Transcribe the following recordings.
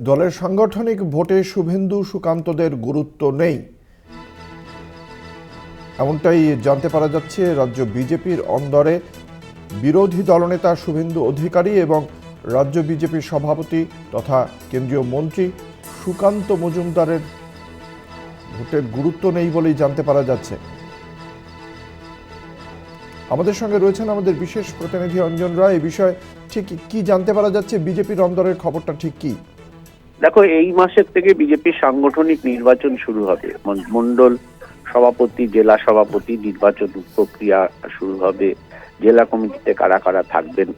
দলের সাংগঠনিক ভোটে শুভেন্দু সুকান্তদের গুরুত্ব নেই, এমনটাই জানতে পারা যাচ্ছে রাজ্য বিজেপির অন্দরে। বিরোধী দলনেতা শুভেন্দু অধিকারী এবং রাজ্য বিজেপির সভাপতি তথা কেন্দ্রীয় মন্ত্রী সুকান্ত মজুমদারের ভোটের গুরুত্ব নেই বলেই জানতে পারা যাচ্ছে। আমাদের সঙ্গে রয়েছেন আমাদের বিশেষ প্রতিনিধি অঞ্জন রায়। এই বিষয়ে ঠিক কি জানতে পারা যাচ্ছে? বিজেপির অন্দরের খবরটা ঠিক কি? দেখো, এই মাসের থেকে বিজেপির সাংগঠনিক নির্বাচন শুরু হবে। মন্ডল সভাপতি, জেলা সভাপতি নির্বাচন প্রক্রিয়া শুরু হবে। জেলা কমিটিতে কারা কারা থাকবেন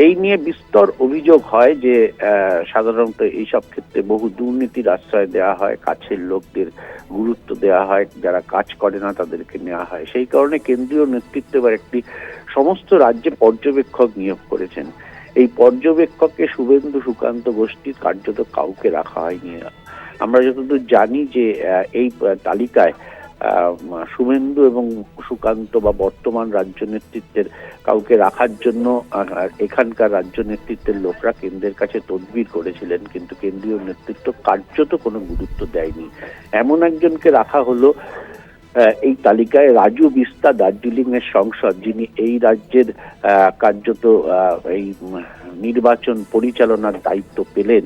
এই নিয়ে বিস্তর অভিযোগ হয় যে সাধারণত এইসব ক্ষেত্রে বহু দুর্নীতির আশ্রয় দেওয়া হয়, কাছের লোকদের গুরুত্ব দেওয়া হয়, যারা কাজ করে না তাদেরকে নেওয়া হয়। সেই কারণে কেন্দ্রীয় নেতৃত্ব এবার একটি সমস্ত রাজ্যে পর্যবেক্ষক নিয়োগ করেছেন। এই পর্যবেক্ষককে শুভেন্দু সুকান্ত গোষ্ঠীর কার্যত কাউকে রাখা হয়নি। আমরা যতদূর জানি যে এই তালিকায় শুভেন্দু এবং সুকান্ত বা বর্তমান রাজ্য নেতৃত্বের কাউকে রাখার জন্য এখানকার রাজ্য নেতৃত্বের লোকরা কেন্দ্রের কাছে তদবির করেছিলেন, কিন্তু কেন্দ্রীয় নেতৃত্ব কার্যত কোনো গুরুত্ব দেয়নি। এমন একজনকে রাখা হলো এই তালিকায় রাজু বিস্তা, দার্জিলিং এর সংসদ, যিনি এই রাজ্যের কার্যত এই নির্বাচন পরিচালনার দায়িত্ব পেলেন।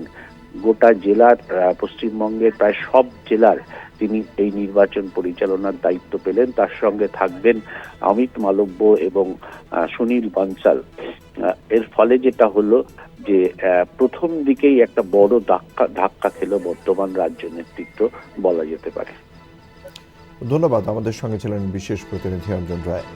গোটা জেলার পশ্চিমবঙ্গের প্রায় সব জেলার তিনি এই নির্বাচন পরিচালনার দায়িত্ব পেলেন। তার সঙ্গে থাকবেন অমিত মালব্য এবং সুনীল বানসাল। এর ফলে যেটা হলো যে প্রথম দিকেই একটা বড় ধাক্কা খেলো বর্তমান রাজ্য নেতৃত্ব বলা যেতে পারে। ধন্যবাদ। আমাদের সঙ্গে ছিলেন বিশেষ প্রতিনিধি অঞ্জন রায়।